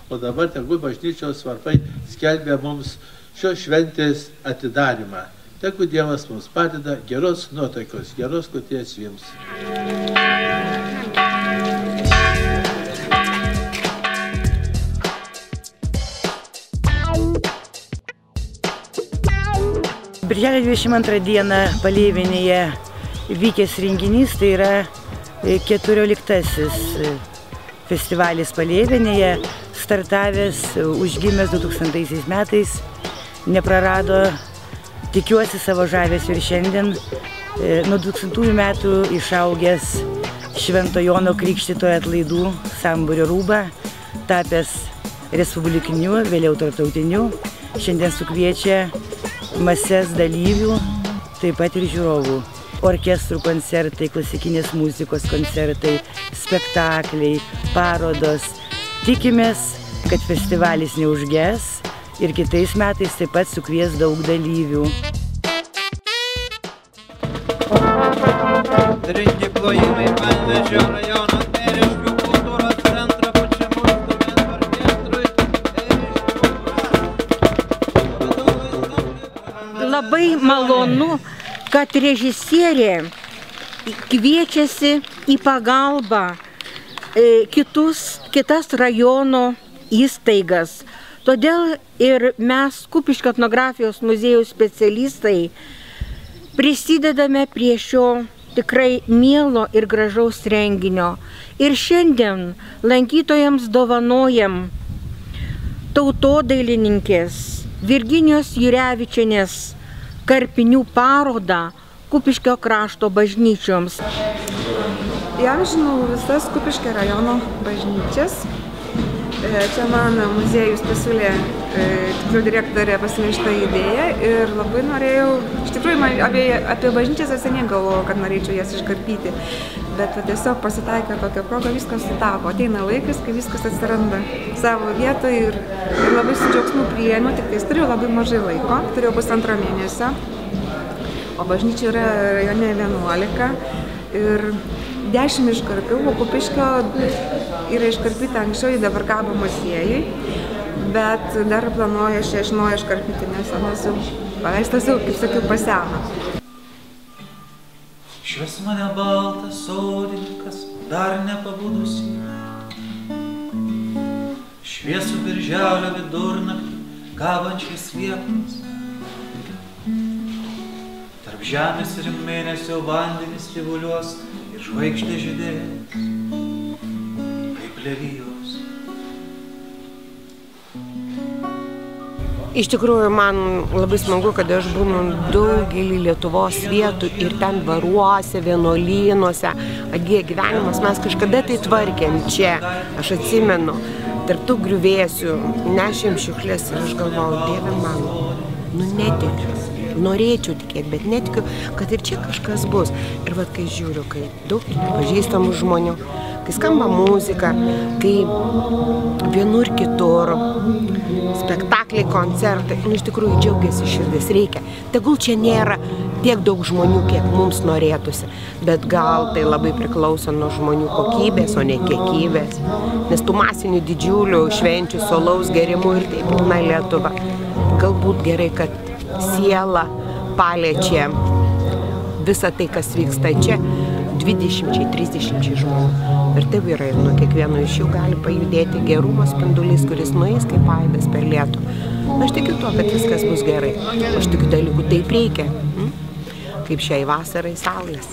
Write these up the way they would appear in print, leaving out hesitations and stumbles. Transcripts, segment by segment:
o dabar tegu bažnyčios varpai skelbia mums šios šventės atidarimą. Tegu Dievas mums padeda, geros nuotaikos, geros kloties jums. Birželio 22 dieną Palėvinėje vykęs renginys, tai yra 14-asis festivalis Palėvinėje, startavęs, užgimęs 2000 metais, neprarado, tikiuosi, savo žavesio ir šiandien, nuo 2000 metų išaugęs Švento Jono Krikštytojo atlaidų sambūrio rūbą, tapęs respublikiniu, vėliau tarptautiniu, šiandien sukviečia mases dalyvių, taip pat ir žiūrovų. Orkestrų koncertai, klasikinės muzikos koncertai, spektakliai, parodos. Tikimės, kad festivalis neužges ir kitais metais taip pat sukvies daug dalyvių. Rinki plojimai Panevėžio rajono Ėriškių kultūros centro pučiamųjų orkestrui. Labai malonu, kad režisierė kviečiasi į pagalbą kitas rajono įstaigas. Todėl ir mes, Kupiškio etnografijos muziejaus specialistai, prisidedame prie šio tikrai mielo ir gražaus renginio. Ir šiandien lankytojams dovanojam tautodailininkės Virginijos Jurevičienės karpinių parodą Kupiškio krašto bažnyčioms. Įamžinau visas Kupiškio rajono bažnyčias. Čia man muziejus pasiūlė, tiksliau direktorė pasiūlė šitą idėją ir labai norėjau, iš tikrųjų apie bažnyčias seniai galvojau, kad norėčiau jas iškarpyti, bet tiesiog pasitaikė tokia proga, viskas sutapo. Ateina laikas, kai viskas atsiranda savo vietoje ir labai su džiaugsmu priėmiau, tik tais turėjau labai mažai laiko, turėjau 1,5 mėnesio, o bažnyčia yra rajone 11 ir 10 iškarpiau, o Kupiškio yra iškarpyta anksčiau, jį dabar kabo muziejui, bet dar planuoju aš iš naujo iškarpyti, nes anas jau paveikslas jau, kaip sakiau, paseno. Švies mane baltas sodininkas, dar nepabudusi. Šviesų birželio vidurnaktį, kabančiais liepais. Tarp žemės ir mėnesio vandenys tyvuliuos ir žvaigždė žydės, kaip levijos. Iš tikrųjų, man labai smagu, kad aš būnu daugelį Lietuvos vietų ir ten dvaruose, vienuolynuose atgyja gyvenimas. Mes kažkada tai tvarkėm čia, aš atsimenu, tarp tų griuvėsių nešėm šiukšlės ir aš galvojau, Dieve mano, netikiu. Norėčiau tikėti, bet netikiu, kad ir čia kažkas bus. Ir vat, kai žiūriu, kai daug pažįstamų žmonių, kai skamba muzika, kai vienur kitur, spektakliai, koncertai, iš tikrųjų džiaugiasi širdis, reikia. Tegul čia nėra tiek daug žmonių, kiek mums norėtųsi, bet gal tai labai priklauso nuo žmonių kokybės, o ne kiekybės. Nes tų masinių didžiulių švenčių, solaus gerimų ir taip pilna Lietuva. Galbūt gerai, kad siela paliečia visą tai, kas vyksta čia, 20-30 žmonių. Ir taip yra, ir nuo kiekvieno iš jų gali pajudėti gerumo spindulys, kuris nueis kaip aidas per lietų. Aš tikiu tuo, kad viskas bus gerai. Aš tikiu dalykų taip reikia, kaip šiai vasarai saulės.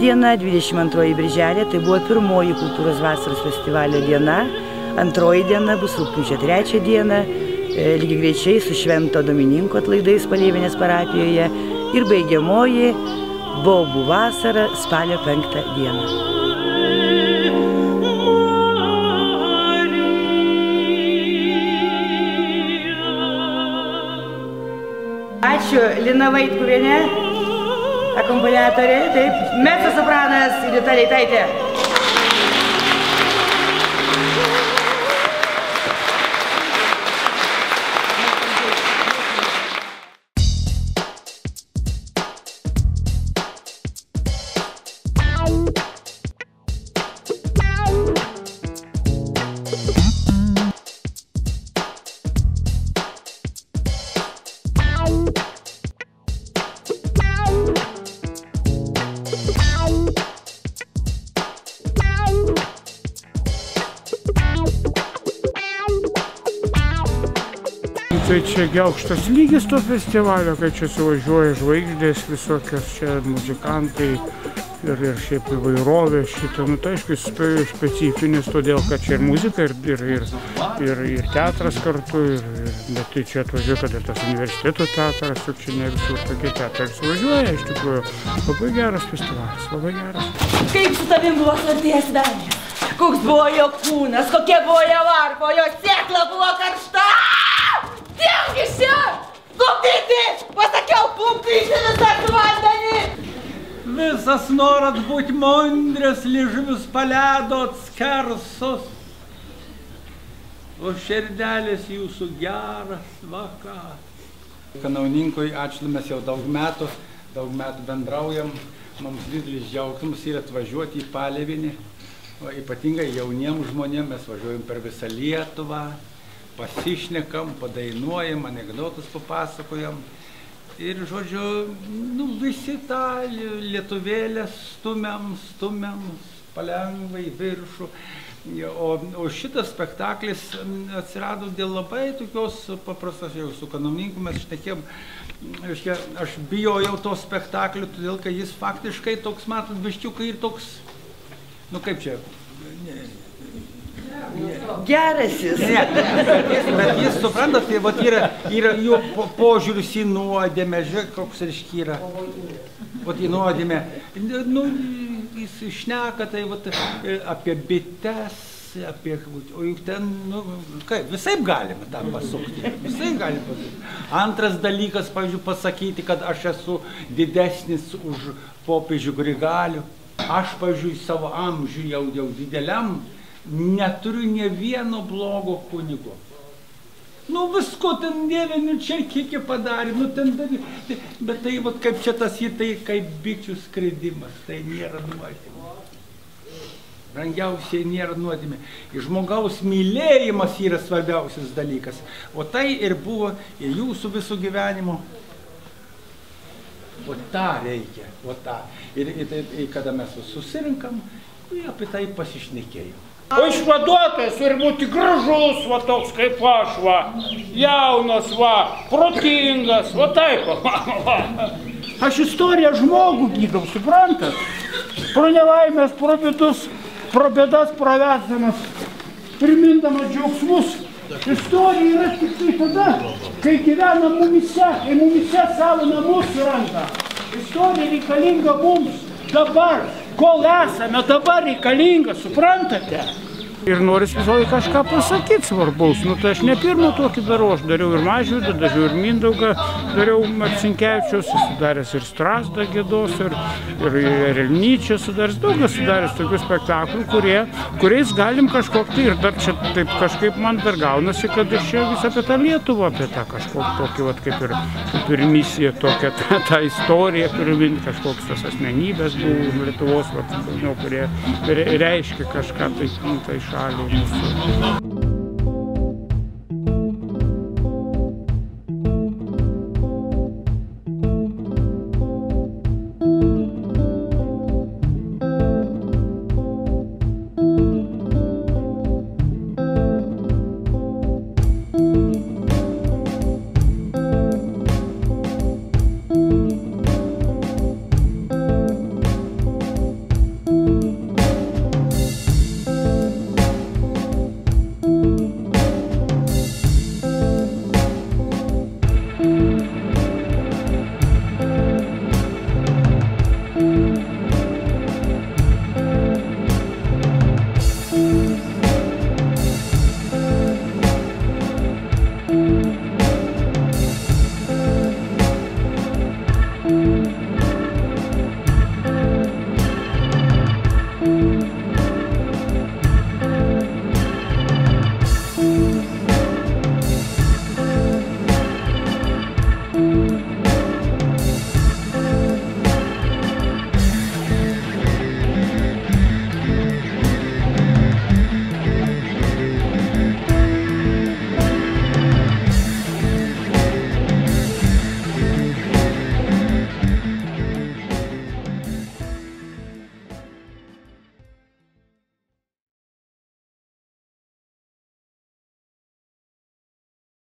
diena, 22 birželio, tai buvo pirmoji kultūros vasaros festivalio diena. Antroji diena bus rugpjūčio 3 dieną, lygiai greičiai su Švento Domininko atlaidais Palėvinės parapijoje. Ir baigiamoji Bobų vasara spalio 5 dieną. Ačiū, Lina Vaitkuvienė, akompaniatorė, taip, mecosopranas Rita Leitaitė. Tai čia aukštas lygis to festivalio, kai čia suvažiuoja žvaigždės visokios, čia muzikantai ir šiaip įvairovė šitą. Nu, tai aišku, specifinis, todėl, kad čia ir muzika, ir teatras kartu, bet tai čia atvažiuoja, kad ir tas universiteto teatras, juk čia ne visur tokie teatrai suvažiuoja, iš tikrųjų, labai geras festivalis, labai geras. Kaip su tavim buvo Svarties velnias? Koks buvo jo kūnas, kokia buvo jo varpa, jo sėkla buvo karšta! Tiemkis čia! Plukdyti! Pasakiau, plukdyti visą vandenį! Visas norat būti mondrės, liežuvius paledot skersus. O širdelis jūsų geras vakar. Kanauninkui ačiū, mes jau daug metų bendraujam. Mums didelis džiaugsmas yra atvažiuoti į Palėvinį. Ypatingai jauniems žmonėms mes važiuojam per visą Lietuvą. Pasišnekam, padainuojam, anekdotus papasakojam. Ir, žodžiu, visi tą lietuvėlę stumiam palengvai viršų. O šitas spektaklis atsirado dėl labai tokios paprastos, jau su Kanauninku mes šnekėjom, aš bijojau to spektaklio, todėl, kad jis faktiškai toks, matot, biščiukai ir toks, kaip čia, Geras jis. Bet jis, suprantate, yra jo požiūris į nuodėmę, žiūrėk, koks reiškia yra. Į nuodėmę. Jis šneka tai apie bites, o juk ten, visaip galime tą pasukti. Visaip galime pasukti. Antras dalykas, pavyzdžiui, pasakyti, kad aš esu didesnis už popiežių Grigalių. Aš, pavyzdžiui, savo amžių jau dideliam, neturiu nė vieno blogo kunigo. Visko ten Dieve, čia kiek padarė, ten darė. Bet tai, kaip čia tas tai kaip bičių skridimas, tai nėra nuodėmė. Brangiausiai nėra nuodėmė. Žmogaus mylėjimas yra svarbiausias dalykas. O tai ir buvo ir jūsų visų gyvenimo. O tą reikia, o tą. Ir kada mes susirinkam, apie tai pasišnekėjom. O išvaduotojas turi būti gražus, toks kaip aš, jaunas, protingas, taip. Aš istoriją žmogų gydau, suprantat? Pro nelaimės, pro bėdas pravesdamas, primindamas džiaugsmus. Istorija yra tik tai tada, kai gyvena mumise, kai mumise savo namus suranda. Istorija reikalinga mums dabar. Kol esame, dabar reikalinga, suprantate? Ir noris visą laiką kažką pasakyti svarbaus. Tai aš ne pirmą tokį darau, aš dariau ir Mažvydą, dariau ir Mindaugą, dariau Marcinkevičiaus, sudaręs ir Strazdą Gėdos, ir Elnyčią sudaręs, daug sudaręs tokių spektaklių, kuriais galim kažkokį, ir dar čia taip kažkaip man dar gaunasi, kad iš čia vis apie tą Lietuvą, apie tą kažkokį tokį, kaip ir misiją, tokią tą istoriją, priminti kažkoks tas asmenybės buvo Lietuvos, kurie reiškia kažką tai šaliai mūsų.